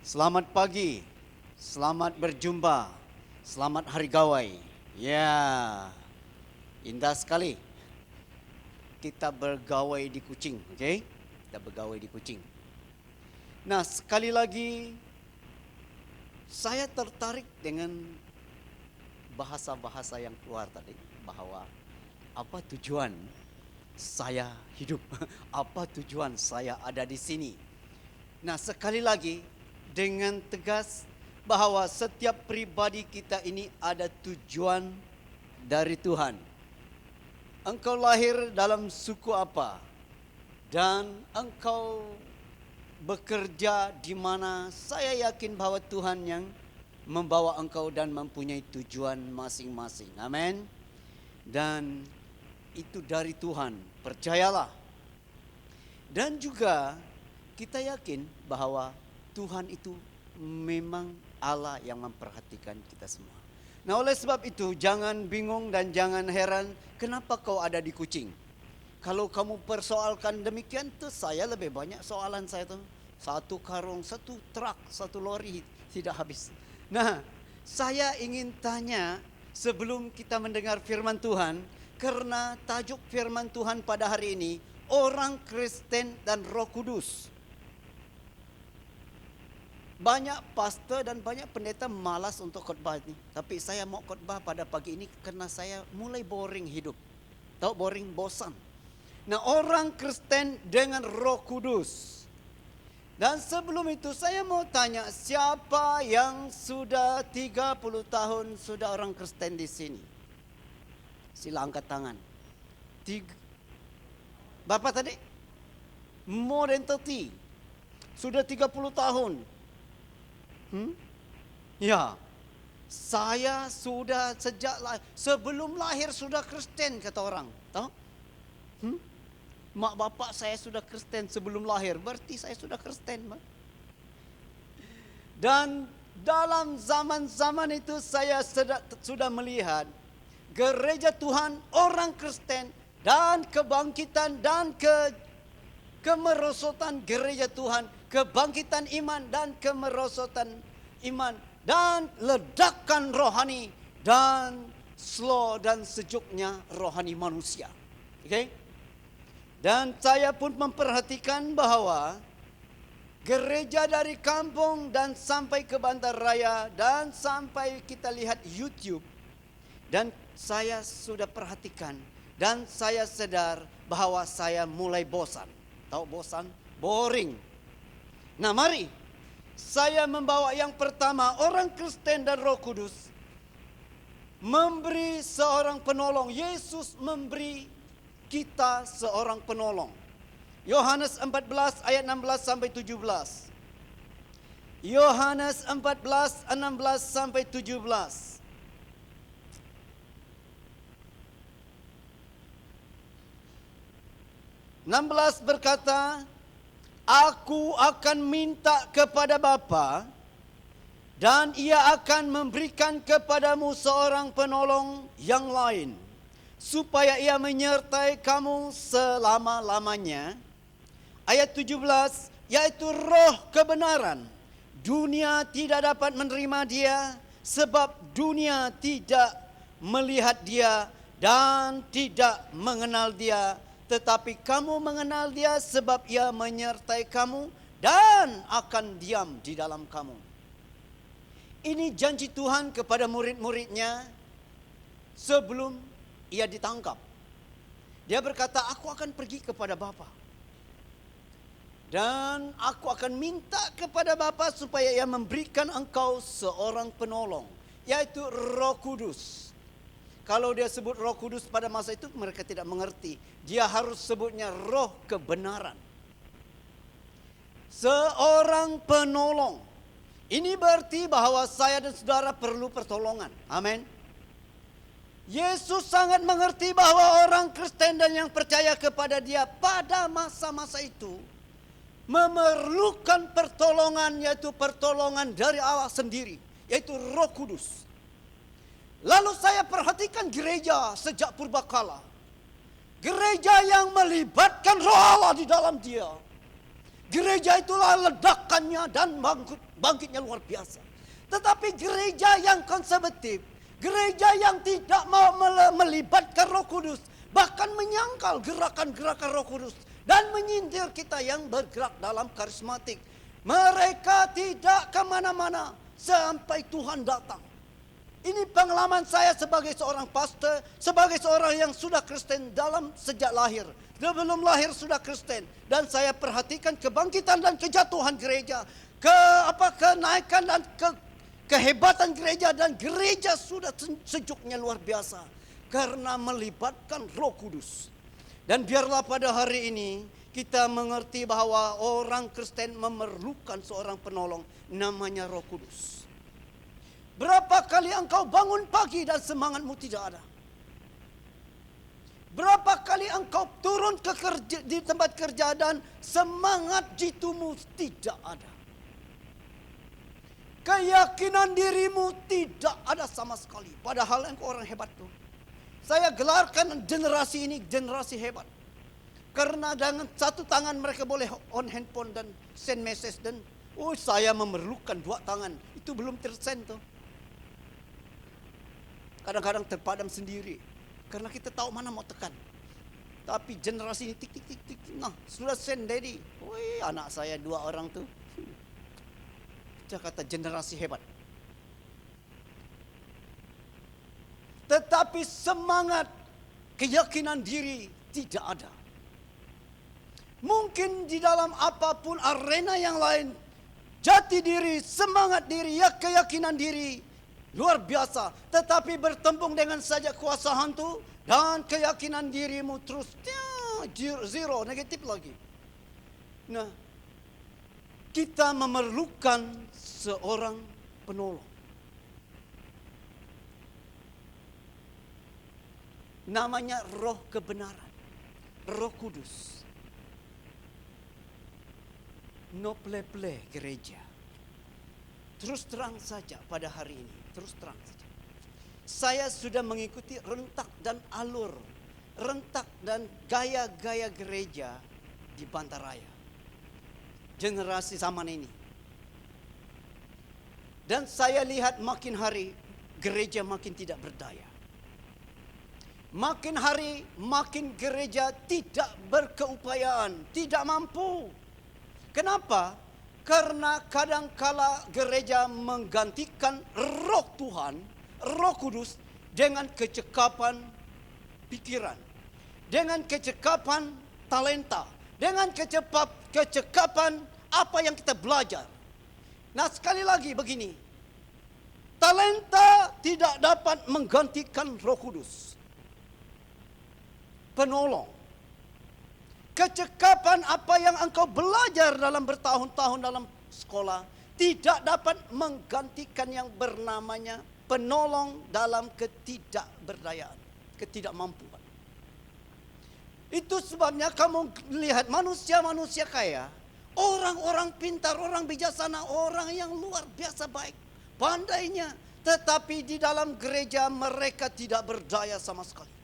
Selamat pagi, selamat berjumpa, selamat hari gawai. Ya, indah sekali. Kita bergawai di Kuching, oke? Kita bergawai di Kuching. Nah, sekali lagi saya tertarik dengan bahasa-bahasa yang keluar tadi, bahwa apa tujuan saya hidup, apa tujuan saya ada di sini. Nah, sekali lagi dengan tegas bahwa setiap pribadi kita ini ada tujuan dari Tuhan. Engkau lahir dalam suku apa? Dan engkau bekerja di mana? Saya yakin bahwa Tuhan yang membawa engkau dan mempunyai tujuan masing-masing. Amin. Dan itu dari Tuhan, percayalah. Dan juga kita yakin bahwa Tuhan itu memang Allah yang memperhatikan kita semua. Nah, oleh sebab itu jangan bingung dan jangan heran kenapa kau ada di Kuching. Kalau kamu persoalkan demikian tuh, saya lebih banyak soalan saya tuh. Satu karung, satu truk, satu lori tidak habis. Nah, saya ingin tanya sebelum kita mendengar firman Tuhan, karena tajuk firman Tuhan pada hari ini orang Kristen dan Roh Kudus. Banyak pastor dan banyak pendeta malas untuk khotbah ini. Tapi saya mau khotbah pada pagi ini karena saya mulai boring hidup. Tahu boring, bosan. Nah, orang Kristen dengan Roh Kudus. Dan sebelum itu saya mau tanya, siapa yang sudah 30 tahun sudah orang Kristen di sini? Sila angkat tangan. Bapak tadi? More than 30. Sudah 30 tahun. Ya, saya sudah sebelum lahir sudah Kristen kata orang. Tahu? Mak bapak saya sudah Kristen sebelum lahir, berarti saya sudah Kristen. Dan dalam zaman-zaman itu saya sudah melihat gereja Tuhan, orang Kristen dan kebangkitan dan kemerosotan gereja Tuhan, kebangkitan iman dan kemerosotan iman dan ledakan rohani dan slow dan sejuknya rohani manusia. Oke? Dan saya pun memperhatikan bahwa gereja dari kampung dan sampai ke Bandaraya dan sampai kita lihat YouTube, dan saya sudah perhatikan dan saya sadar bahwa saya mulai bosan. Tahu bosan? Boring. Nah, mari saya membawa yang pertama, orang Kristen dan Roh Kudus memberi seorang penolong. Yesus memberi kita seorang penolong. Yohanes 14 ayat 16 sampai 17. Yohanes 14 16 sampai 17. Berkata, Aku akan minta kepada Bapa dan Ia akan memberikan kepadamu seorang penolong yang lain, supaya Ia menyertai kamu selama-lamanya. Ayat 17, yaitu Roh kebenaran. Dunia tidak dapat menerima Dia, sebab dunia tidak melihat Dia dan tidak mengenal Dia. Tetapi kamu mengenal Dia sebab Ia menyertai kamu dan akan diam di dalam kamu. Ini janji Tuhan kepada murid-muridnya sebelum Ia ditangkap. Dia berkata, aku akan pergi kepada Bapa. Dan aku akan minta kepada Bapa supaya Ia memberikan engkau seorang penolong, yaitu Roh Kudus. Kalau dia sebut Roh Kudus pada masa itu mereka tidak mengerti. Dia harus sebutnya Roh kebenaran. Seorang penolong. Ini berarti bahwa saya dan saudara perlu pertolongan. Amin. Yesus sangat mengerti bahwa orang Kristen dan yang percaya kepada Dia pada masa-masa itu memerlukan pertolongan, yaitu pertolongan dari Allah sendiri, yaitu Roh Kudus. Lalu saya perhatikan gereja sejak purbakala. Gereja yang melibatkan Roh Allah di dalam dia. Gereja itulah ledakannya dan bangkitnya luar biasa. Tetapi gereja yang konservatif, gereja yang tidak mau melibatkan Roh Kudus, bahkan menyangkal gerakan-gerakan Roh Kudus dan menyindir kita yang bergerak dalam karismatik. Mereka tidak kemana-mana sampai Tuhan datang. Ini pengalaman saya sebagai seorang pastor, sebagai seorang yang sudah Kristen dalam sejak lahir. Sebelum lahir sudah Kristen, dan saya perhatikan kebangkitan dan kejatuhan gereja, kenaikan dan kehebatan gereja, dan gereja sudah sejuknya luar biasa karena melibatkan Roh Kudus. Dan biarlah pada hari ini kita mengerti bahwa orang Kristen memerlukan seorang penolong namanya Roh Kudus. Berapa kali engkau bangun pagi dan semangatmu tidak ada? Berapa kali engkau turun di tempat kerja dan semangat jitumu tidak ada? Keyakinan dirimu tidak ada sama sekali. Padahal engkau orang hebat tuh. Saya gelarkan generasi ini generasi hebat. Karena dengan satu tangan mereka boleh on handphone dan send message, dan saya memerlukan dua tangan. Itu belum tersend tuh. Kadang-kadang terpadam sendiri. Karena kita tahu mana mau tekan. Tapi generasi ini tik tik tik tik. Nah, sudah send daddy. Wih, anak saya 2 orang tuh. Saya kata generasi hebat. Tetapi semangat, keyakinan diri tidak ada. Mungkin di dalam apapun arena yang lain, jati diri, semangat diri, ya keyakinan diri luar biasa. Tetapi bertembung dengan saja kuasa hantu dan keyakinan dirimu terus zero, negatif lagi. Nah, kita memerlukan seorang penolong. Namanya Roh Kebenaran, Roh Kudus. No play-play gereja. Terus terang saja pada hari ini, terus terang saja. Saya sudah mengikuti rentak dan alur, rentak dan gaya-gaya gereja di Bantaraya. Generasi zaman ini. Dan saya lihat makin hari gereja makin tidak berdaya. Makin hari makin gereja tidak berkeupayaan, tidak mampu. Kenapa? Karena kadangkala gereja menggantikan Roh Tuhan, Roh Kudus dengan kecekapan pikiran, dengan kecekapan talenta, dengan kecekapan apa yang kita belajar. Nah, sekali lagi begini, talenta tidak dapat menggantikan Roh Kudus, penolong. Kecekapan apa yang engkau belajar dalam bertahun-tahun dalam sekolah tidak dapat menggantikan yang bernamanya penolong dalam ketidakberdayaan, ketidakmampuan. Itu sebabnya kamu lihat manusia-manusia kaya, orang-orang pintar, orang bijaksana, orang yang luar biasa baik, pandainya, tetapi di dalam gereja mereka tidak berdaya sama sekali.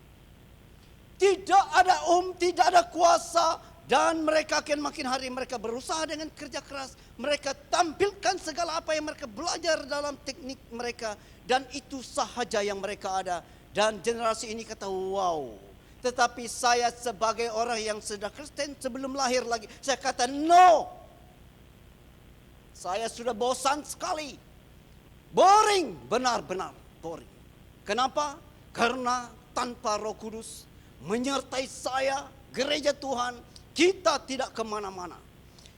Tidak ada tidak ada kuasa, dan mereka akan makin hari mereka berusaha dengan kerja keras. Mereka tampilkan segala apa yang mereka belajar dalam teknik mereka, dan itu sahaja yang mereka ada. Dan generasi ini kata wow. Tetapi saya sebagai orang yang sudah Kristen sebelum lahir lagi, saya kata no. Saya sudah bosan sekali. Boring, benar-benar boring. Kenapa? Karena tanpa Roh Kudus menyertai saya, gereja Tuhan, kita tidak kemana-mana.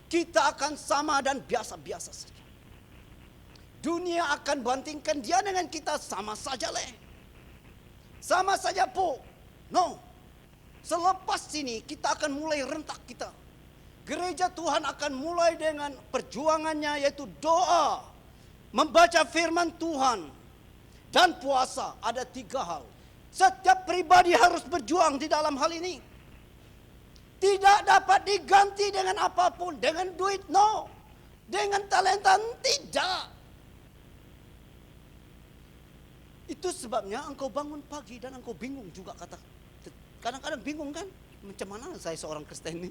Kita akan sama dan biasa-biasa saja. Dunia akan bandingkan dia dengan kita, sama saja leh. Sama saja po. No. Selepas ini kita akan mulai rentak kita. Gereja Tuhan akan mulai dengan perjuangannya, yaitu doa, membaca firman Tuhan, dan puasa. Ada 3 hal. Setiap pribadi harus berjuang di dalam hal ini. Tidak dapat diganti dengan apapun. Dengan duit, no. Dengan talenta, tidak. Itu sebabnya engkau bangun pagi dan engkau bingung juga. Kadang-kadang bingung kan? Macam mana saya seorang Kristen ini?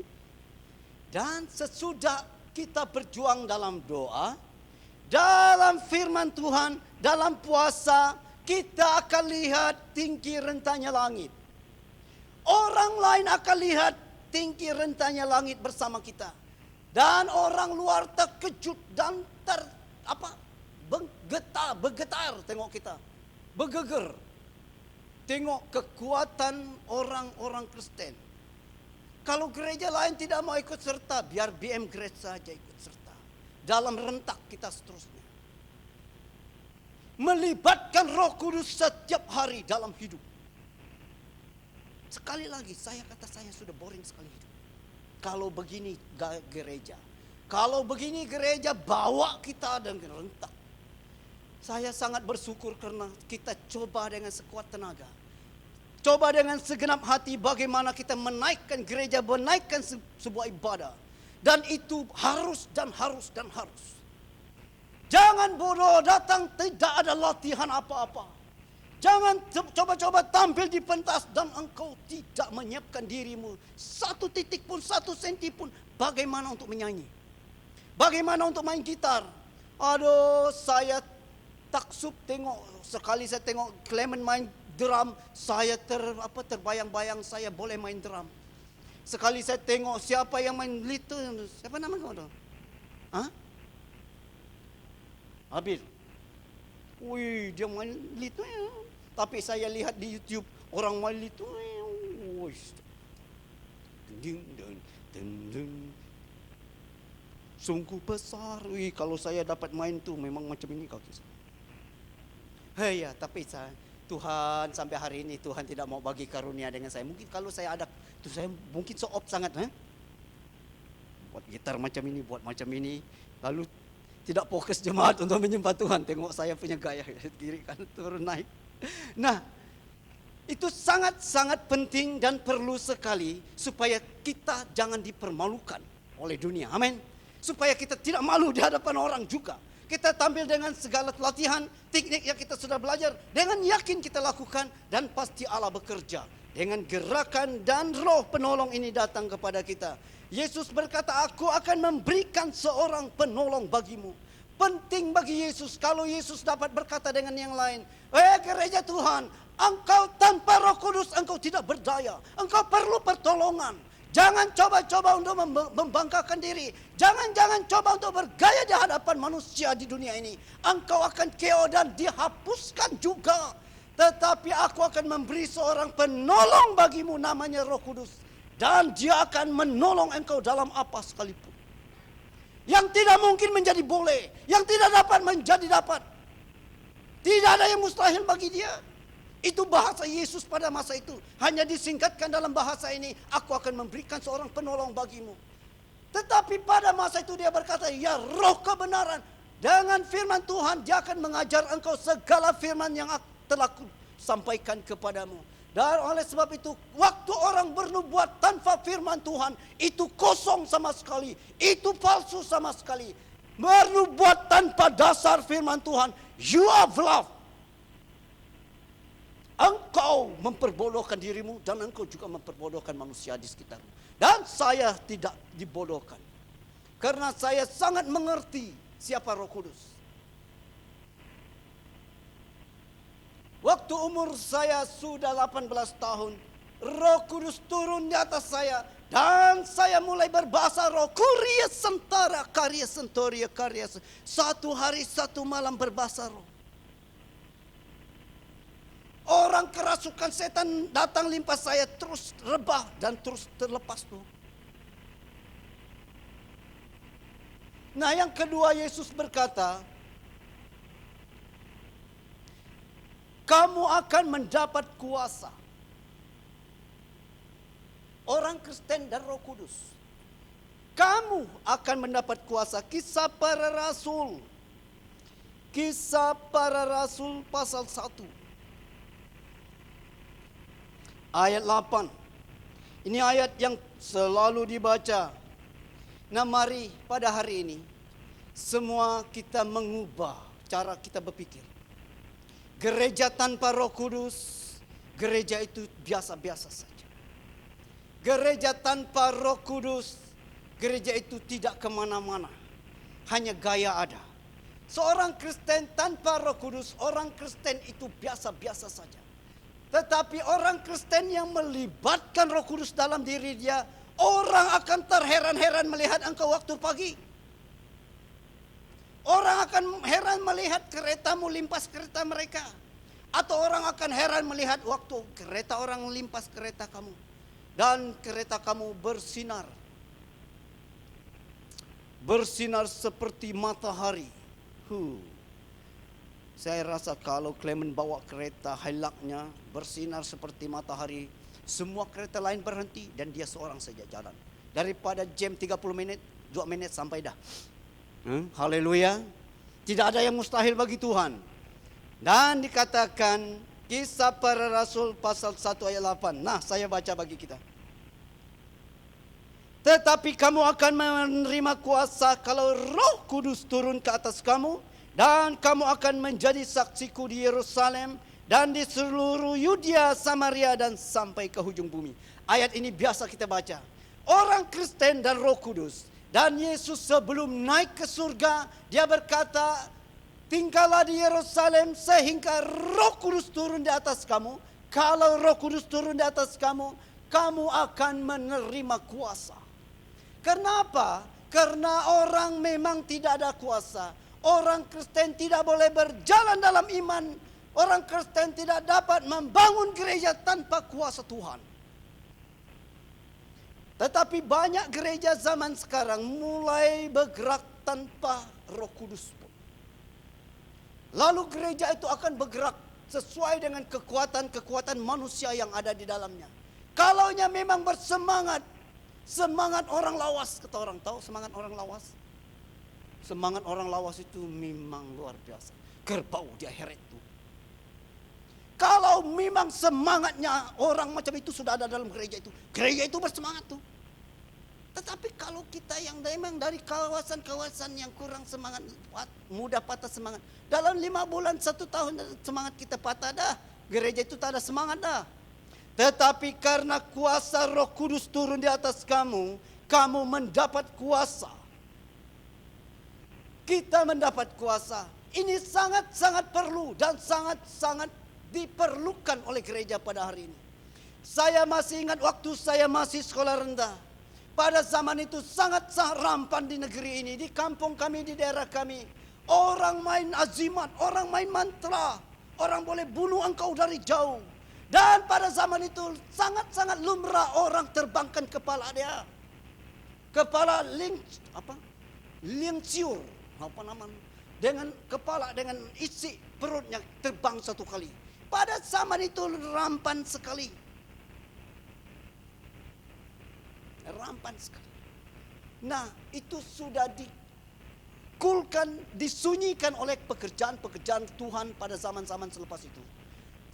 Dan sesudah kita berjuang dalam doa, dalam firman Tuhan, dalam puasa, kita akan lihat tinggi rentanya langit. Orang lain akan lihat tinggi rentanya langit bersama kita. Dan orang luar terkejut dan bergetar tengok kita. Bergeger. Tengok kekuatan orang-orang Kristen. Kalau gereja lain tidak mau ikut serta, biar BM Grace saja ikut serta. Dalam rentak kita seterusnya. Melibatkan Roh Kudus setiap hari dalam hidup. Sekali lagi, saya sudah boring sekali hidup. Kalau begini gereja. Kalau begini gereja bawa kita dengan rentak. Saya sangat bersyukur karena kita coba dengan sekuat tenaga. Coba dengan segenap hati bagaimana kita menaikkan gereja, menaikkan sebuah ibadah. Dan itu harus dan harus dan harus. Jangan bodoh datang tidak ada latihan apa-apa. Jangan coba-coba tampil di pentas dan engkau tidak menyiapkan dirimu. 1 titik pun, 1 senti pun. Bagaimana untuk menyanyi? Bagaimana untuk main gitar? Aduh, saya taksub tengok. Sekali saya tengok Clement main drum, saya terbayang-bayang saya boleh main drum. Sekali saya tengok siapa yang main litu, siapa nama kau tu? Abil. Wih, dia main litu. Tapi saya lihat di YouTube orang main litu. Sungguh besar. Wih, kalau saya dapat main tu memang macam ini kaki saya. Ya, tapi Tuhan sampai hari ini Tuhan tidak mau bagi karunia dengan saya. Mungkin kalau saya ada, tu saya mungkin so-off sangat. Buat gitar macam ini, buat macam ini. Lalu tidak fokus jemaat untuk menyembah Tuhan. Tengok saya punya gaya, kiri kanan turun naik. Nah, itu sangat-sangat penting dan perlu sekali supaya kita jangan dipermalukan oleh dunia. Amin. Supaya kita tidak malu di hadapan orang juga. Kita tampil dengan segala latihan, teknik yang kita sudah belajar. Dengan yakin kita lakukan dan pasti Allah bekerja. Dengan gerakan dan roh penolong ini datang kepada kita. Yesus berkata, aku akan memberikan seorang penolong bagimu. Penting bagi Yesus kalau Yesus dapat berkata dengan yang lain. Gereja Tuhan, engkau tanpa Roh Kudus engkau tidak berdaya. Engkau perlu pertolongan. Jangan coba-coba untuk membanggakan diri. Jangan coba untuk bergaya di hadapan manusia di dunia ini. Engkau akan KO dan dihapuskan juga. Tetapi aku akan memberi seorang penolong bagimu namanya Roh Kudus. Dan dia akan menolong engkau dalam apa sekalipun. Yang tidak mungkin menjadi boleh. Yang tidak dapat menjadi dapat. Tidak ada yang mustahil bagi dia. Itu bahasa Yesus pada masa itu. Hanya disingkatkan dalam bahasa ini. Aku akan memberikan seorang penolong bagimu. Tetapi pada masa itu dia berkata, ya roh kebenaran. Dengan firman Tuhan dia akan mengajar engkau segala firman yang telah sampaikan kepadamu. Dan oleh sebab itu waktu orang bernubuat tanpa firman Tuhan itu kosong sama sekali. Itu palsu sama sekali. Bernubuat tanpa dasar firman Tuhan. You are bluff. Engkau memperbodohkan dirimu dan engkau juga memperbodohkan manusia di sekitarmu. Dan saya tidak dibodohkan. Karena saya sangat mengerti siapa Roh Kudus. Waktu umur saya sudah 18 tahun, Roh Kudus turun di atas saya. Dan saya mulai berbahasa roh. Kuria sentara, karya sentoria, karya. Satu hari, satu malam berbahasa roh. Orang kerasukan setan datang limpah saya terus rebah dan terus terlepas tuh. Nah yang kedua Yesus berkata, kamu akan mendapat kuasa. Orang Kristen dan Roh Kudus. Kamu akan mendapat kuasa. Kisah para Rasul. Kisah para Rasul pasal 1. Ayat 8. Ini ayat yang selalu dibaca. Nah mari pada hari ini semua kita mengubah cara kita berpikir. Gereja tanpa Roh Kudus, gereja itu biasa-biasa saja. Gereja tanpa Roh Kudus, Gereja itu tidak kemana-mana, hanya gaya ada. Seorang Kristen tanpa Roh Kudus, orang Kristen itu biasa-biasa saja. Tetapi orang Kristen yang melibatkan Roh Kudus dalam diri dia, orang akan terheran-heran melihat engkau waktu pagi. Orang akan heran melihat keretamu limpas kereta mereka. Atau orang akan heran melihat waktu kereta orang limpas kereta kamu. Dan kereta kamu bersinar. Bersinar seperti matahari. Saya rasa kalau Clement bawa kereta Hilux-nya bersinar seperti matahari, semua kereta lain berhenti dan dia seorang saja jalan. Daripada jam 30 menit, 2 menit sampai dah. Haleluya. Tidak ada yang mustahil bagi Tuhan. Dan dikatakan Kisah Para Rasul pasal 1 ayat 8. Nah, saya baca bagi kita. Tetapi kamu akan menerima kuasa kalau Roh Kudus turun ke atas kamu, dan kamu akan menjadi saksiku di Yerusalem dan di seluruh Yudea, Samaria dan sampai ke hujung bumi. Ayat ini biasa kita baca. Orang Kristen dan Roh Kudus. Dan Yesus sebelum naik ke surga, dia berkata, tinggallah di Yerusalem sehingga Roh Kudus turun di atas kamu. Kalau Roh Kudus turun di atas kamu, kamu akan menerima kuasa. Kenapa? Karena orang memang tidak ada kuasa. Orang Kristen tidak boleh berjalan dalam iman. Orang Kristen tidak dapat membangun gereja tanpa kuasa Tuhan. Tetapi banyak gereja zaman sekarang mulai bergerak tanpa Roh Kudus pun. Lalu gereja itu akan bergerak sesuai dengan kekuatan-kekuatan manusia yang ada di dalamnya. Kalaunya memang bersemangat, semangat orang lawas, kata orang tahu semangat orang lawas. Semangat orang lawas itu memang luar biasa. Kerbau dia heret itu. Kalau memang semangatnya orang macam itu sudah ada dalam gereja itu bersemangat tuh. Tetapi kalau kita yang memang dari kawasan-kawasan yang kurang semangat, mudah patah semangat. Dalam 5 bulan, 1 tahun semangat kita patah dah. Gereja itu tak ada semangat dah. Tetapi karena kuasa Roh Kudus turun di atas kamu, kamu mendapat kuasa. Kita mendapat kuasa. Ini sangat-sangat perlu dan sangat-sangat diperlukan oleh gereja pada hari ini. Saya masih ingat waktu saya masih sekolah rendah. Pada zaman itu sangat rampan di negeri ini, di kampung kami, di daerah kami. Orang main azimat, orang main mantra. Orang boleh bunuh engkau dari jauh. Dan pada zaman itu sangat-sangat lumrah orang terbangkan kepala dia. Kepala linciur, apa namanya? Dengan kepala, dengan isi perutnya terbang 1 kali. Pada zaman itu rampan sekali. Rampan sekali. Nah, itu sudah disunyikan oleh pekerjaan-pekerjaan Tuhan pada zaman-zaman selepas itu.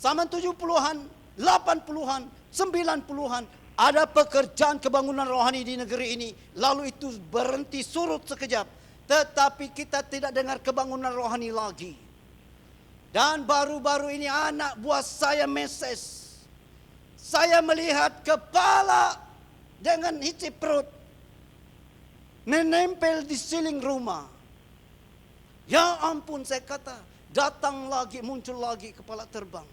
Zaman 70-an, 80-an, 90-an, ada pekerjaan kebangunan rohani di negeri ini. Lalu itu berhenti surut sekejap. Tetapi kita tidak dengar kebangunan rohani lagi. Dan baru-baru ini anak buah saya meses. Saya melihat kepala dengan isi perut menempel di siling rumah. Ya ampun, saya kata, datang lagi, muncul lagi kepala terbang.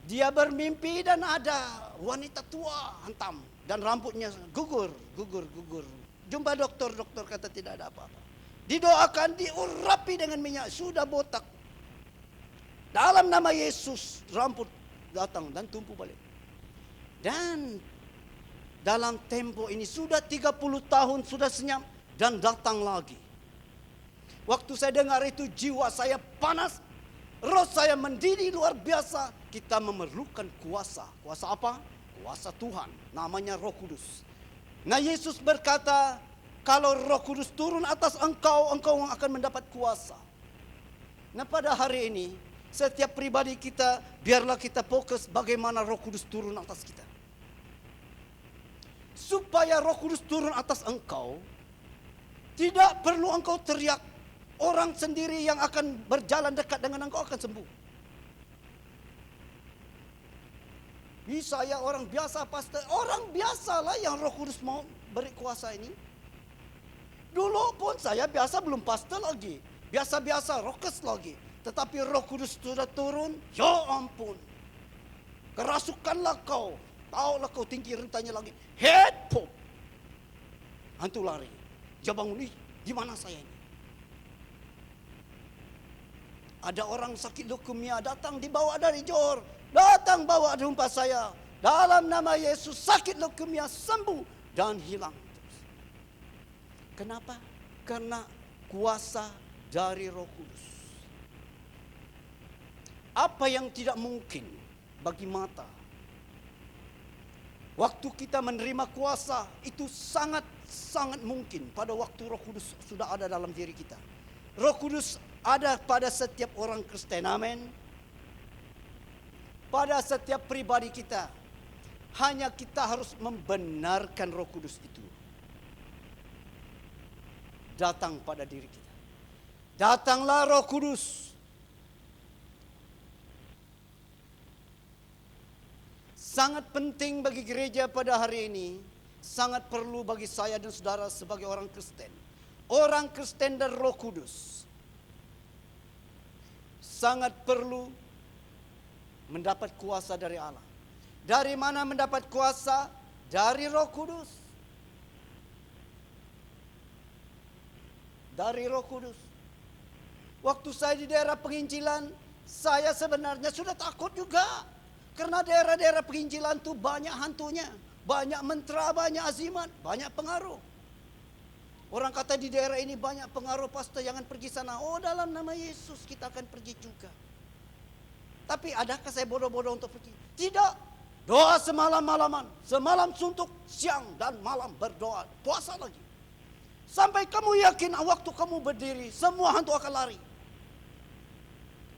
Dia bermimpi dan ada wanita tua hantam dan rambutnya gugur. Jumpa dokter kata tidak ada apa-apa. Didoakan, diurapi dengan minyak, sudah botak. Dalam nama Yesus, rambut datang dan tumbuh balik. Dan dalam tempo ini sudah 30 tahun sudah senyap dan datang lagi. Waktu saya dengar itu jiwa saya panas, roh saya mendidih luar biasa. Kita memerlukan kuasa. Kuasa apa? Kuasa Tuhan, namanya Roh Kudus. Nah, Yesus berkata, kalau Roh Kudus turun atas engkau akan mendapat kuasa. Nah, pada hari ini setiap pribadi kita, biarlah kita fokus bagaimana Roh Kudus turun atas kita. Supaya Roh Kudus turun atas engkau, tidak perlu engkau teriak. Orang sendiri yang akan berjalan dekat dengan engkau akan sembuh. Saya orang biasa pastor. Orang biasalah yang Roh Kudus mau beri kuasa ini. Dulu pun saya biasa belum pastor lagi. Biasa-biasa rokes lagi. Tetapi Roh Kudus sudah turun. Ya ampun. Kerasukanlah kau. Taulah kau tinggi rentanya lagi. Head pop. Hantu lari. Dia bangun, di mana saya ini? Ada orang sakit leukemia datang dibawa dari Johor. Datang bawa jumpa saya. Dalam nama Yesus sakit leukemia sembuh dan hilang. Kenapa? Karena kuasa dari Roh Kudus. Apa yang tidak mungkin bagi mata, waktu kita menerima kuasa itu sangat mungkin pada waktu Roh Kudus sudah ada dalam diri kita. Roh Kudus ada pada setiap orang Kristen, amin. Pada setiap pribadi kita. Hanya kita harus membenarkan Roh Kudus itu datang pada diri kita. Datanglah Roh Kudus. Sangat penting bagi gereja pada hari ini. Sangat perlu bagi saya dan saudara sebagai orang Kristen. Orang Kristen dan Roh Kudus. Sangat perlu mendapat kuasa dari Allah. Dari mana mendapat kuasa? Dari Roh Kudus. Dari Roh Kudus. Waktu saya di daerah penginjilan, saya sebenarnya sudah takut juga. Karena daerah-daerah penginjilan itu banyak hantunya. Banyak mentera, banyak azimat, banyak pengaruh. Orang kata di daerah ini banyak pengaruh, pastor jangan pergi sana. Oh, dalam nama Yesus kita akan pergi juga. Tapi adakah saya bodoh-bodoh untuk pergi? Tidak. Doa semalam-malaman. Semalam suntuk, siang dan malam berdoa. Puasa lagi. Sampai kamu yakin waktu kamu berdiri, semua hantu akan lari.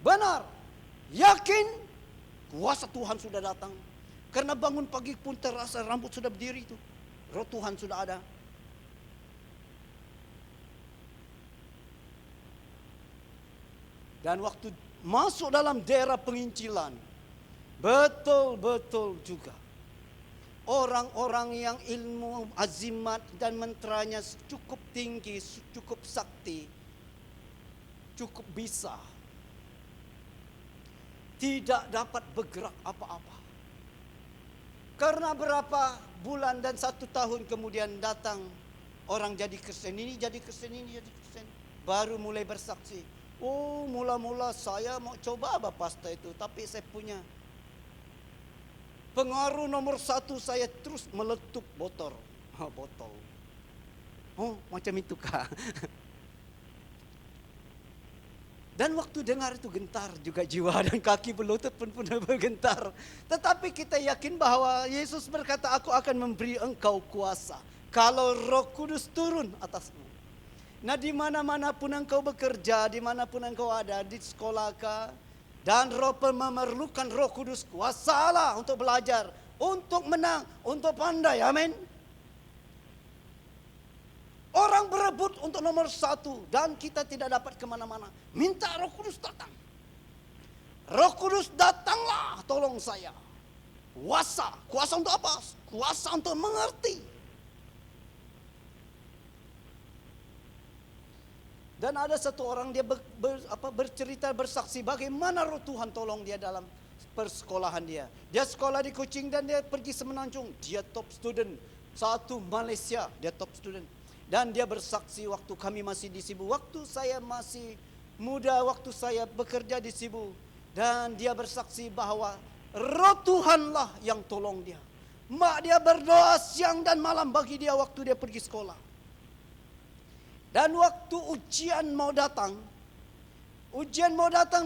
Benar. Yakin kuasa Tuhan sudah datang. Karena bangun pagi pun terasa rambut sudah berdiri itu. Roh Tuhan sudah ada. Dan waktu masuk dalam daerah penginjilan, betul-betul juga orang-orang yang ilmu azimat dan menteranya cukup tinggi, cukup sakti, cukup bisa, tidak dapat bergerak apa-apa. Karena berapa bulan dan 1 tahun kemudian datang orang jadi Kristen ini, jadi Kristen ini, jadi Kristen. Baru mulai bersaksi. Oh, mula-mula saya mau coba apa pastor itu, tapi saya punya pengaruh nomor 1, saya terus meletup botol. Botol. Oh, macam itu kah? Dan waktu dengar itu gentar juga jiwa dan kaki berlutut pun bergentar. Tetapi kita yakin bahwa Yesus berkata, aku akan memberi engkau kuasa kalau Roh Kudus turun atasmu. Nah, di mana-mana pun engkau bekerja, di mana pun engkau ada, di sekolah kah, dan Roh memerlukan Roh Kudus, kuasa Allah untuk belajar, untuk menang, untuk pandai, amin. Orang berebut untuk nomor 1 dan kita tidak dapat kemana-mana. Minta Roh Kudus datang. Roh Kudus datanglah, tolong saya. Kuasa, kuasa untuk apa? Kuasa untuk mengerti. Dan ada satu orang dia bercerita, bersaksi bagaimana Roh Tuhan tolong dia dalam persekolahan dia. Dia sekolah di Kuching dan dia pergi Semenanjung. Dia top student. 1 Malaysia, dia top student. Dan dia bersaksi waktu kami masih di Sibu. Waktu saya masih muda, waktu saya bekerja di Sibu. Dan dia bersaksi bahwa Roh Tuhanlah yang tolong dia. Mak dia berdoa siang dan malam bagi dia waktu dia pergi sekolah. Dan waktu ujian mau datang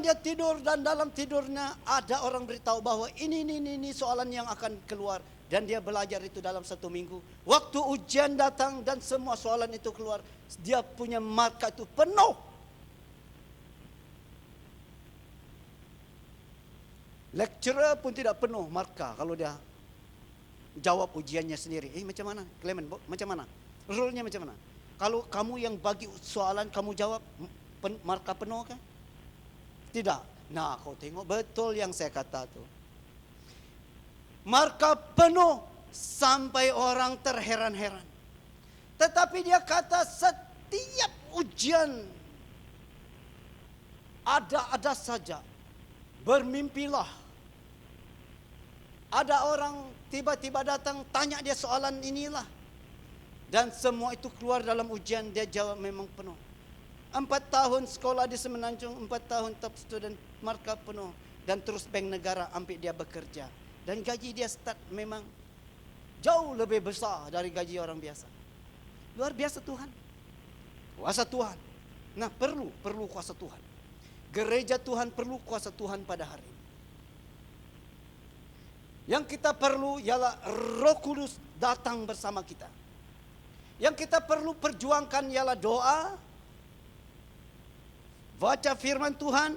dia tidur dan dalam tidurnya ada orang beritahu bahwa ini soalan yang akan keluar. Dan dia belajar itu dalam 1 minggu. Waktu ujian datang dan semua soalan itu keluar, dia punya marka itu penuh. Lecturer pun tidak penuh marka kalau dia jawab ujiannya sendiri. Macam mana? Clement, macam mana? Rule-nya macam mana? Kalau kamu yang bagi soalan, kamu jawab marka penuh kan? Tidak. Nah, kau tengok betul yang saya kata tuh. markah penuh sampai orang terheran-heran. Tetapi dia kata setiap ujian ada saja. Bermimpilah. Ada orang tiba-tiba datang tanya dia soalan inilah. Dan semua itu keluar dalam ujian, dia jawab memang penuh. 4 tahun sekolah di Semenanjung, 4 tahun top student, markah penuh. Dan terus bank negara ambil dia bekerja. Dan gaji dia start memang jauh lebih besar dari gaji orang biasa. Luar biasa Tuhan. Kuasa Tuhan. Nah, perlu kuasa Tuhan. Gereja Tuhan perlu kuasa Tuhan pada hari ini. Yang kita perlu ialah Roh Kudus datang bersama kita. Yang kita perlu perjuangkan ialah doa, baca firman Tuhan,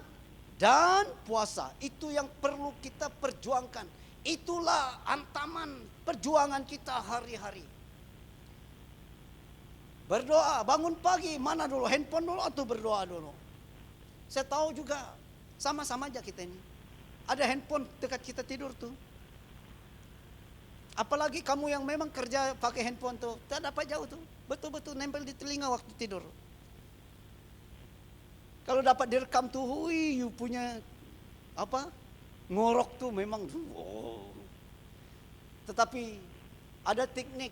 dan puasa. Itu yang perlu kita perjuangkan. Itulah antaman perjuangan kita hari-hari. Berdoa, bangun pagi, mana dulu? Handphone dulu atau berdoa dulu? Saya tahu juga, sama-sama aja kita ini. Ada handphone dekat kita tidur tuh. Apalagi kamu yang memang kerja pakai handphone tuh, tak dapat jauh tuh. Betul-betul nempel di telinga waktu tidur. Kalau dapat direkam tuh, hui, you punya apa? Ngorok tuh memang. Oh. Tetapi ada teknik.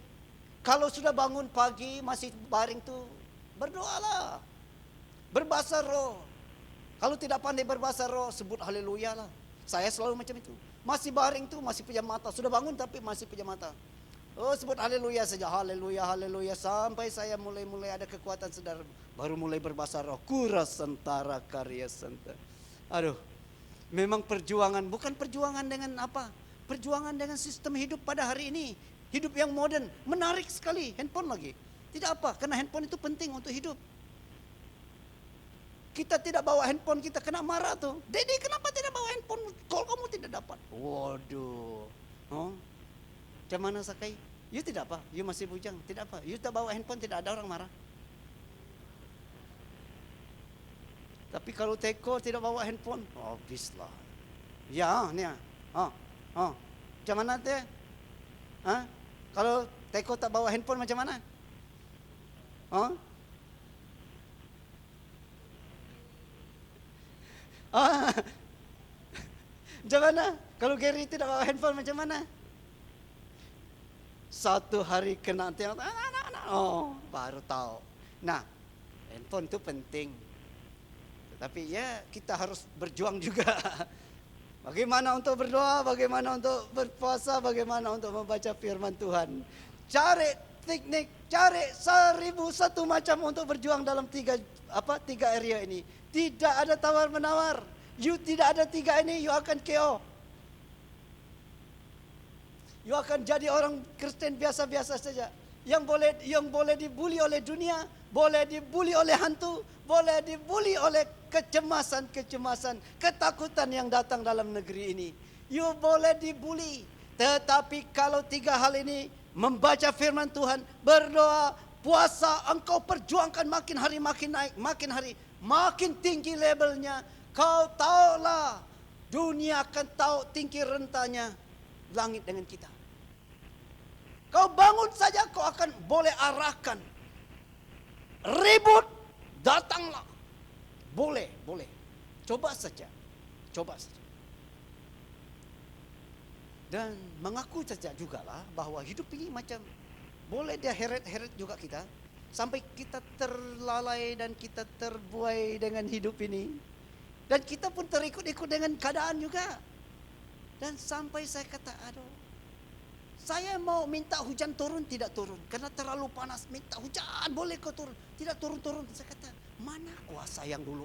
Kalau sudah bangun pagi masih baring tuh, berdoalah. Berbahasa roh. Kalau tidak pandai berbahasa roh, sebut haleluya lah. Saya selalu macam itu. Masih baring tuh, masih pejam mata. Sudah bangun tapi masih pejam mata. Oh, sebut haleluya saja. Haleluya, haleluya. Sampai saya mulai ada kekuatan sedar. Baru mulai berbahasa roh. Kurasantara karya santa. Aduh. Memang perjuangan. Bukan perjuangan dengan apa. Perjuangan dengan sistem hidup pada hari ini. Hidup yang modern. Menarik sekali. Handphone lagi. Tidak apa. Karena handphone itu penting untuk hidup. Kita tidak bawa handphone, kita kena marah tuh. Dedi, kenapa tidak bawa handphone? Call kamu tidak dapat. Waduh. Oh. Macam mana Sakai? You tidak apa? You masih bujang? Tidak apa? You tak bawa handphone, tidak ada orang marah. Tapi kalau Teko tidak bawa handphone, habislah. Ya, ni ah. Macam mana teh? Kalau Teko tak bawa handphone macam mana? Macam mana? Kalau Gary tidak bawa handphone macam mana? Satu hari kena tengok, baru tahu. Nah, handphone itu penting. Tetapi ya kita harus berjuang juga. Bagaimana untuk berdoa, bagaimana untuk berpuasa, bagaimana untuk membaca firman Tuhan. Cari teknik, cari 1001 macam untuk berjuang dalam tiga area ini. Tidak ada tawar-menawar. You tidak ada 3 ini, you akan KO. You akan jadi orang Kristen biasa-biasa saja. Yang boleh dibuli oleh dunia, boleh dibuli oleh hantu, boleh dibuli oleh kecemasan, ketakutan yang datang dalam negeri ini. You boleh dibuli. Tetapi kalau 3 hal ini, membaca firman Tuhan, berdoa, puasa, engkau perjuangkan makin hari makin naik, makin hari makin tinggi levelnya. Kau tahulah, dunia akan tahu tinggi rentanya langit dengan kita. Kau bangun saja, kau akan boleh arahkan. Ribut, datanglah. Boleh. Coba saja. Dan mengaku saja jugalah bahwa hidup ini macam boleh dia heret-heret juga kita. Sampai kita terlalai dan kita terbuai dengan hidup ini. Dan kita pun terikut-ikut dengan keadaan juga. Dan sampai saya kata, aduh, saya mau minta hujan turun, tidak turun. Karena terlalu panas, minta hujan, boleh kau turun. Tidak turun-turun. Saya kata, mana kuasa yang dulu?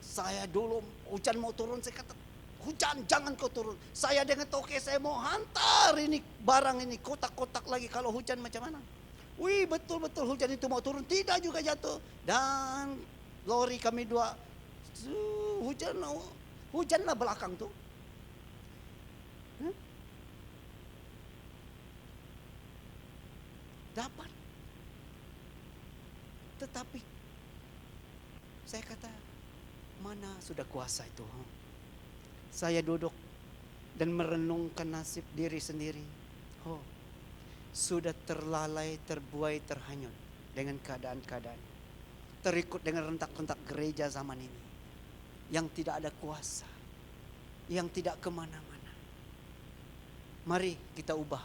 Saya dulu hujan mau turun, saya kata, hujan jangan kau turun. Saya dengan toke saya mau hantar ini barang ini, kotak-kotak lagi kalau hujan macam mana? Wih, betul-betul hujan itu mau turun, tidak juga jatuh. Dan lori kami 2, hujanlah belakang tuh. Dapat. Tetapi saya kata, mana sudah kuasa itu? Saya duduk dan merenungkan nasib diri sendiri. Oh, sudah terlalai, terbuai, terhanyut dengan keadaan-keadaan. Terikut dengan rentak-rentak gereja zaman ini yang tidak ada kuasa, yang tidak kemana-mana. Mari kita ubah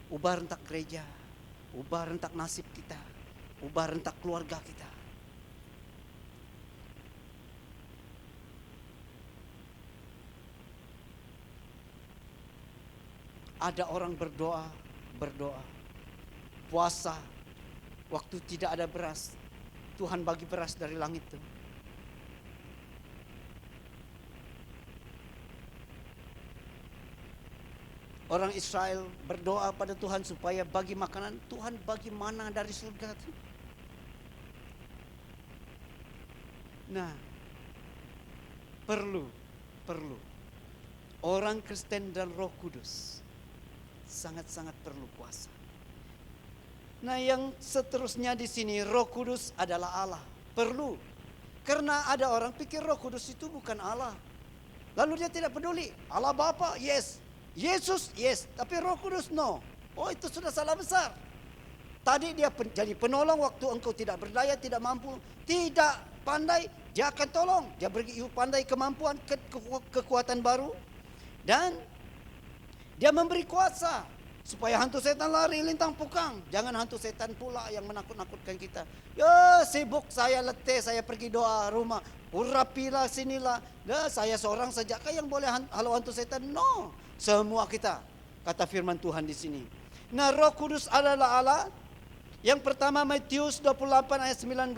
rentak gereja, ubah rentak nasib kita, ubah rentak keluarga kita. Ada orang berdoa, puasa, waktu tidak ada beras, Tuhan bagi beras dari langit itu. Orang Israel berdoa pada Tuhan supaya bagi makanan, Tuhan bagi mana dari surga. Nah, perlu orang Kristen dan Roh Kudus sangat-sangat perlu kuasa. Nah, yang seterusnya di sini, Roh Kudus adalah Allah. Perlu. Karena ada orang pikir Roh Kudus itu bukan Allah. Lalu dia tidak peduli. Allah Bapa, yes. Yesus, yes. Tapi Roh Kudus, no. Oh, itu sudah salah besar. Tadi dia jadi penolong waktu engkau tidak berdaya, tidak mampu, tidak pandai, dia akan tolong. Dia beri pandai, kemampuan, kekuatan baru. Dan dia memberi kuasa supaya hantu setan lari lintang pukang. Jangan hantu setan pula yang menakut-nakutkan kita. Ya, sibuk, saya letih, saya pergi doa rumah. Urapilah sinilah. Ya, saya seorang saja yang boleh halau hantu setan? No, semua kita. Kata firman Tuhan di sini. Nah, Roh Kudus adalah Allah. Yang pertama Matius 28 ayat 19.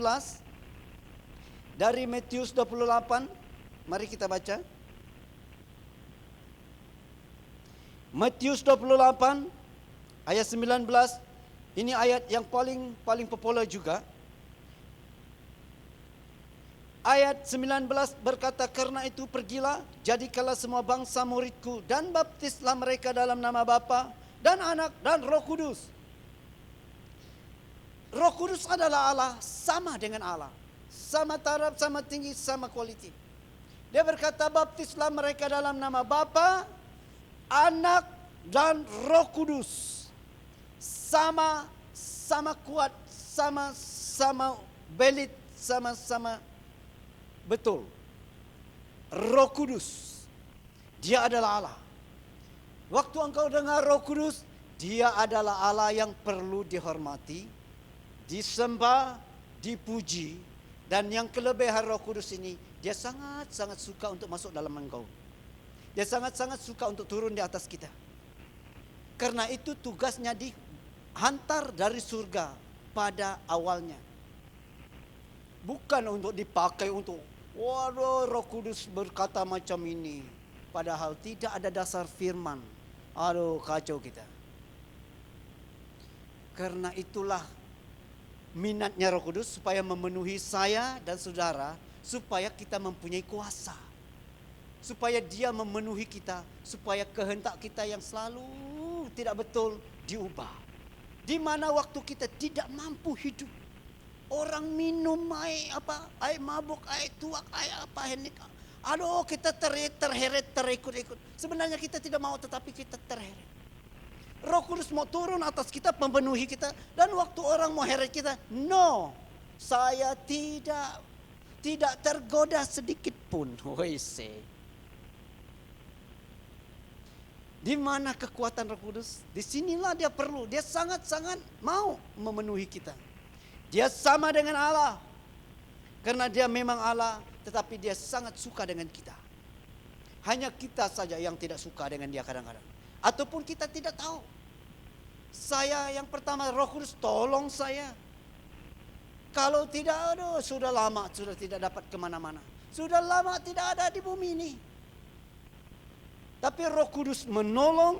Dari Matius 28, mari kita baca. Matius 28 ayat 19. Ini ayat yang paling populer juga. Ayat 19 berkata, karena itu pergilah, jadikanlah semua bangsa muridku dan baptislah mereka dalam nama Bapa dan Anak dan Roh Kudus. Roh Kudus adalah Allah, sama dengan Allah. Sama taraf, sama tinggi, sama kualiti. Dia berkata, baptislah mereka dalam nama Bapa, Anak dan Roh Kudus. Sama kuat, sama belit, sama betul. Roh Kudus, dia adalah Allah. Waktu engkau dengar Roh Kudus, dia adalah Allah yang perlu dihormati, disembah, dipuji. Dan yang kelebihan Roh Kudus ini, dia sangat-sangat suka untuk masuk dalam engkau. Dia sangat-sangat suka untuk turun di atas kita. Karena itu tugasnya dihantar dari surga pada awalnya. Bukan untuk dipakai untuk, waduh, Roh Kudus berkata macam ini. Padahal tidak ada dasar firman. Aduh, kacau kita. Karena itulah minatnya Roh Kudus supaya memenuhi saya dan saudara, supaya kita mempunyai kuasa. Supaya dia memenuhi kita, supaya kehendak kita yang selalu tidak betul diubah. Di mana waktu kita tidak mampu hidup. Orang minum air mabuk, air tuak, air apa henik. Aduh, kita terheret, terikut-ikut. Sebenarnya kita tidak mau, tetapi kita terheret. Roh Kudus mau turun atas kita, memenuhi kita. Dan waktu orang mau heret kita, no, saya tidak tergoda sedikit pun. Di mana kekuatan Roh Kudus? Disinilah dia perlu. Dia sangat-sangat mau memenuhi kita. Dia sama dengan Allah. Karena dia memang Allah, tetapi dia sangat suka dengan kita. Hanya kita saja yang tidak suka dengan dia kadang-kadang. Ataupun kita tidak tahu. Saya yang pertama, Roh Kudus tolong saya. Kalau tidak, aduh, sudah lama sudah tidak dapat kemana-mana. Sudah lama tidak ada di bumi ini. Tapi Roh Kudus menolong,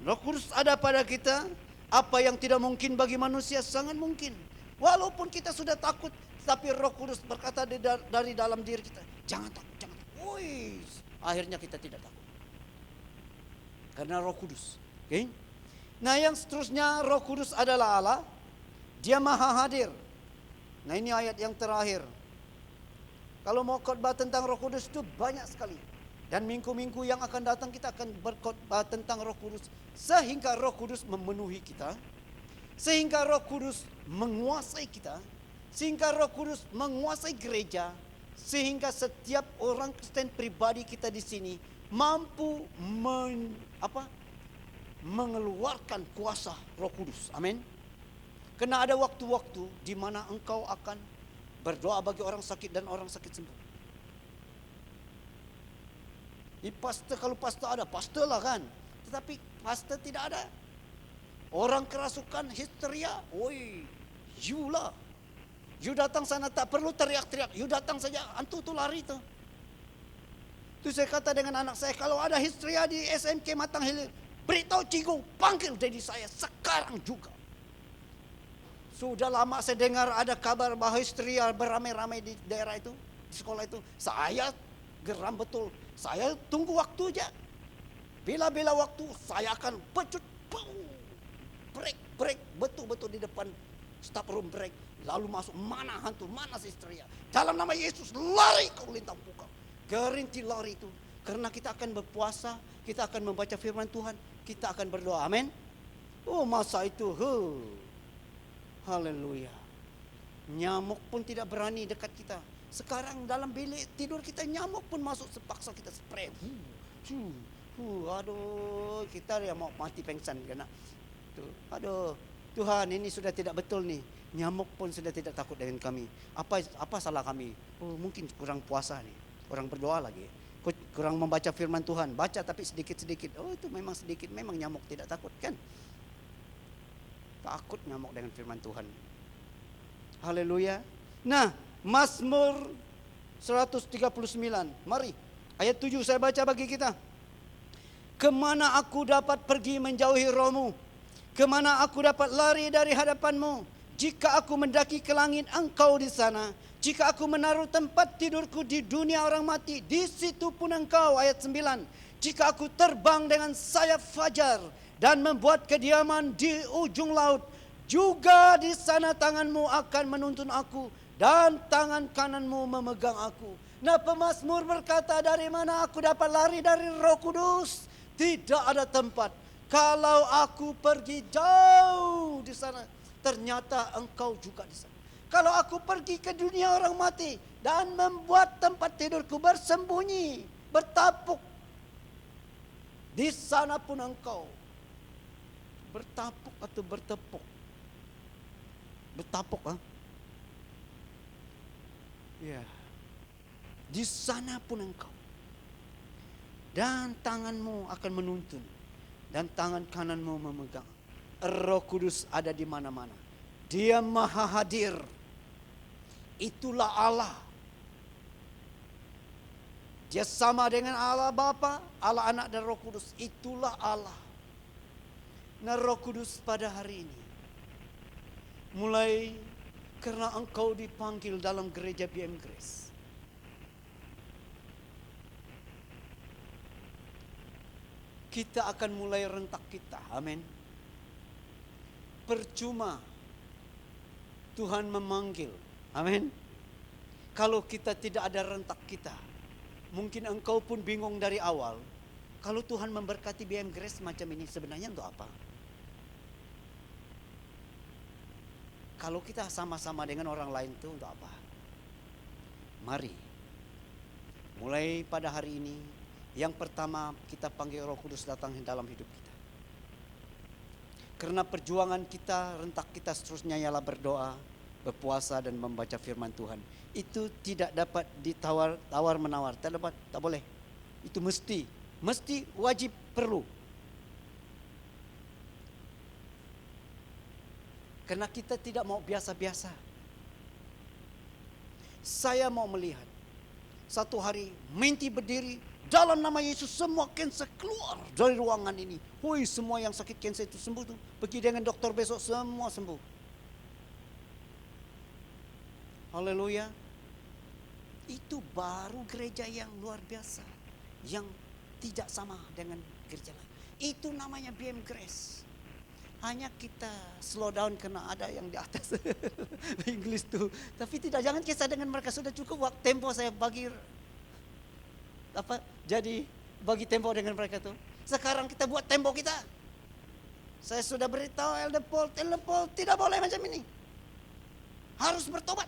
Roh Kudus ada pada kita. Apa yang tidak mungkin bagi manusia sangat mungkin. Walaupun kita sudah takut, tapi Roh Kudus berkata dari dalam diri kita, jangan takut, jangan takut. Akhirnya kita tidak takut. Karena Roh Kudus. Okay? Nah, yang seterusnya, Roh Kudus adalah Allah. Dia maha hadir. Nah, ini ayat yang terakhir. Kalau mau khotbah tentang Roh Kudus itu banyak sekali. Dan minggu-minggu yang akan datang kita akan berkhotbah tentang Roh Kudus. Sehingga Roh Kudus memenuhi kita. Sehingga Roh Kudus menguasai kita. Sehingga Roh Kudus menguasai gereja. Sehingga setiap orang Kristen pribadi kita di sini mampu mengeluarkan kuasa Roh Kudus. Amin. Karena ada waktu-waktu di mana engkau akan berdoa bagi orang sakit dan orang sakit sembuh. Di pastor, kalau pastor ada, pastor lah kan. Tetapi pastor tidak ada. Orang kerasukan, histeria, oi, you lah. You datang sana tak perlu teriak-teriak. You datang saja, antu tu lari tu. Itu saya kata dengan anak saya, kalau ada histeria di SMK Matang Hilir, beritahu cikgu, panggil daddy saya sekarang juga. Sudah lama saya dengar ada kabar bahwa histeria beramai-ramai di daerah itu, di sekolah itu. Saya geram betul. Saya tunggu waktu aja. Bila-bila waktu saya akan pecut, break, betul-betul di depan staff room break. Lalu masuk, mana hantu, mana histeria. Dalam nama Yesus, lari kau lintang pukau. Gerinti lari itu. Karena kita akan berpuasa, kita akan membaca firman Tuhan, kita akan berdoa. Amin. Oh masa itu, haleluya. Nyamuk pun tidak berani dekat kita. Sekarang dalam bilik tidur kita nyamuk pun masuk, sepaksa kita spray. Aduh, kita yang mau mati pengsan kena. Aduh, Tuhan ini sudah tidak betul nih. Nyamuk pun sudah tidak takut dengan kami. Apa salah kami? Oh, mungkin kurang puasa nih. Kurang berdoa lagi. Kurang membaca firman Tuhan. Baca tapi sedikit-sedikit. Oh, itu memang sedikit. Memang nyamuk tidak takut kan? Takut nyamuk dengan firman Tuhan. Haleluya. Nah, Mazmur 139. Mari, ayat 7 saya baca bagi kita. Kemana aku dapat pergi menjauhi Roh-Mu? Kemana aku dapat lari dari hadapan-Mu? Jika aku mendaki ke langit, Engkau di sana. Jika aku menaruh tempat tidurku di dunia orang mati, di situ pun Engkau. Ayat 9. Jika aku terbang dengan sayap fajar dan membuat kediaman di ujung laut, juga di sana tangan-Mu akan menuntun aku dan tangan kanan-Mu memegang aku. Nah, pemazmur berkata, dari mana aku dapat lari dari Roh Kudus? Tidak ada tempat. Kalau aku pergi jauh di sana, ternyata Engkau juga di sana. Kalau aku pergi ke dunia orang mati dan membuat tempat tidurku bersembunyi, bertapuk, di sana pun Engkau. Bertapuk atau bertepuk? Bertapuk, ya. Di sana pun Engkau. Dan tangan-Mu akan menuntun. Dan tangan kanan-Mu memegang. Roh Kudus ada di mana-mana. Dia maha hadir. Itulah Allah. Dia sama dengan Allah Bapa, Allah Anak dan Roh Kudus. Itulah Allah. Nah, Roh Kudus pada hari ini, mulai karena Engkau dipanggil dalam gereja BM Grace, kita akan mulai rentak kita. Amin. Percuma Tuhan memanggil. Amin. Kalau kita tidak ada rentak kita, mungkin engkau pun bingung dari awal. Kalau Tuhan memberkati BM Grace macam ini, sebenarnya untuk apa? Kalau kita sama-sama dengan orang lain itu untuk apa? Mari, mulai pada hari ini, yang pertama kita panggil Roh Kudus datang dalam hidup kita. Karena perjuangan kita, rentak kita seterusnya ialah berdoa, berpuasa dan membaca firman Tuhan. Itu tidak dapat ditawar menawar, tak boleh. Itu mesti wajib, perlu. Karena kita tidak mau biasa-biasa. Saya mau melihat satu hari menti berdiri, dalam nama Yesus semua kanser keluar dari ruangan ini. Hui, semua yang sakit kanser itu sembuh tuh. Pergi dengan dokter besok semua sembuh. Haleluya. Itu baru gereja yang luar biasa, yang tidak sama dengan gereja lain. Itu namanya BM Grace. Hanya kita slow down karena ada yang di atas Inggris tuh. Tapi jangan kisah dengan mereka, sudah cukup waktu tempo saya bagi. jadi bagi tembok dengan mereka tuh. Sekarang kita buat tembok kita. Saya sudah beritahu Elder Paul tidak boleh macam ini. Harus bertobat.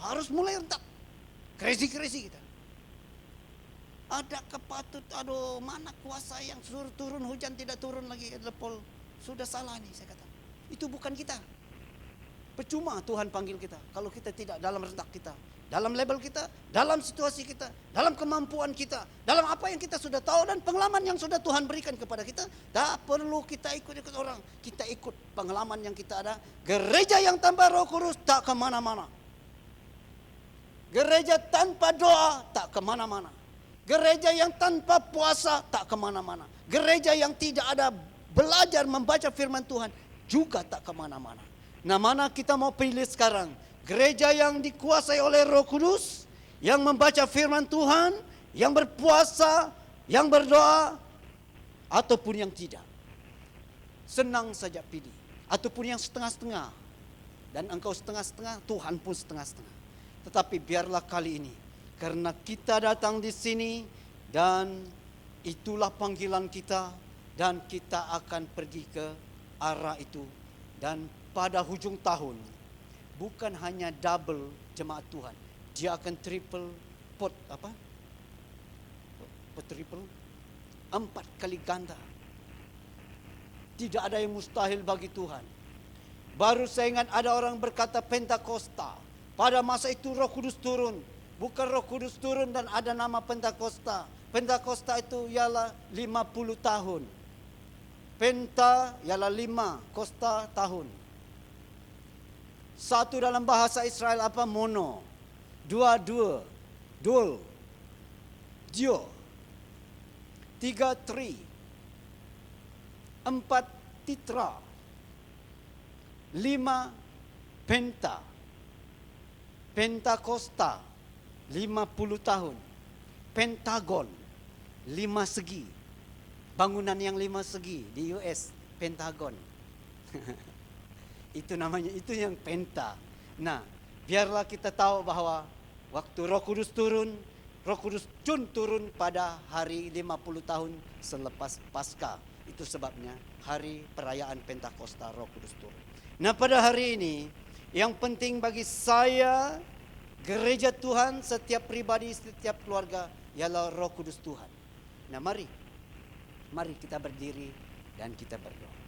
Harus mulai rentak. Crazy kita. Ada kepatut, aduh mana kuasa yang suruh turun hujan tidak turun lagi. Elder Paul sudah salah nih saya kata. Itu bukan kita. Percuma Tuhan panggil kita kalau kita tidak dalam rentak kita, dalam label kita, dalam situasi kita, dalam kemampuan kita, dalam apa yang kita sudah tahu dan pengalaman yang sudah Tuhan berikan kepada kita. Tak perlu kita ikut orang, kita ikut pengalaman yang kita ada. Gereja yang tanpa Roh Kudus tak kemana-mana. Gereja tanpa doa tak kemana-mana. Gereja yang tanpa puasa tak kemana-mana. Gereja yang tidak ada belajar membaca firman Tuhan juga tak kemana-mana. Nah, mana kita mau pilih sekarang? Gereja yang dikuasai oleh Roh Kudus, yang membaca firman Tuhan, yang berpuasa, yang berdoa, ataupun yang tidak. Senang saja pilih. Ataupun yang setengah-setengah. Dan engkau setengah-setengah, Tuhan pun setengah-setengah. Tetapi biarlah kali ini, karena kita datang di sini, dan itulah panggilan kita, dan kita akan pergi ke arah itu. Dan pada hujung tahun, bukan hanya double jemaat Tuhan, dia akan triple triple 4 kali ganda. Tidak ada yang mustahil bagi Tuhan. Baru saya ingat ada orang berkata Pentakosta. Pada masa itu Roh Kudus turun. Bukan Roh Kudus turun dan ada nama Pentakosta. Pentakosta itu ialah 50 tahun. Penta ialah 5, kosta tahun. Satu dalam bahasa Israel apa? Mono. Dua, dual. Dio. 3, tri. 4, titra. 5, penta. Pentakosta 50 tahun. Pentagon 5 segi. Bangunan yang 5 segi di US, Pentagon. Itu namanya, itu yang penta. Nah, biarlah kita tahu bahwa waktu Roh Kudus turun, Roh Kudus turun pada hari 50 tahun selepas Paskah. Itu sebabnya hari perayaan Pentakosta Roh Kudus turun. Nah, pada hari ini yang penting bagi saya, gereja Tuhan, setiap pribadi, setiap keluarga, ialah Roh Kudus Tuhan. Nah, mari kita berdiri dan kita berdoa.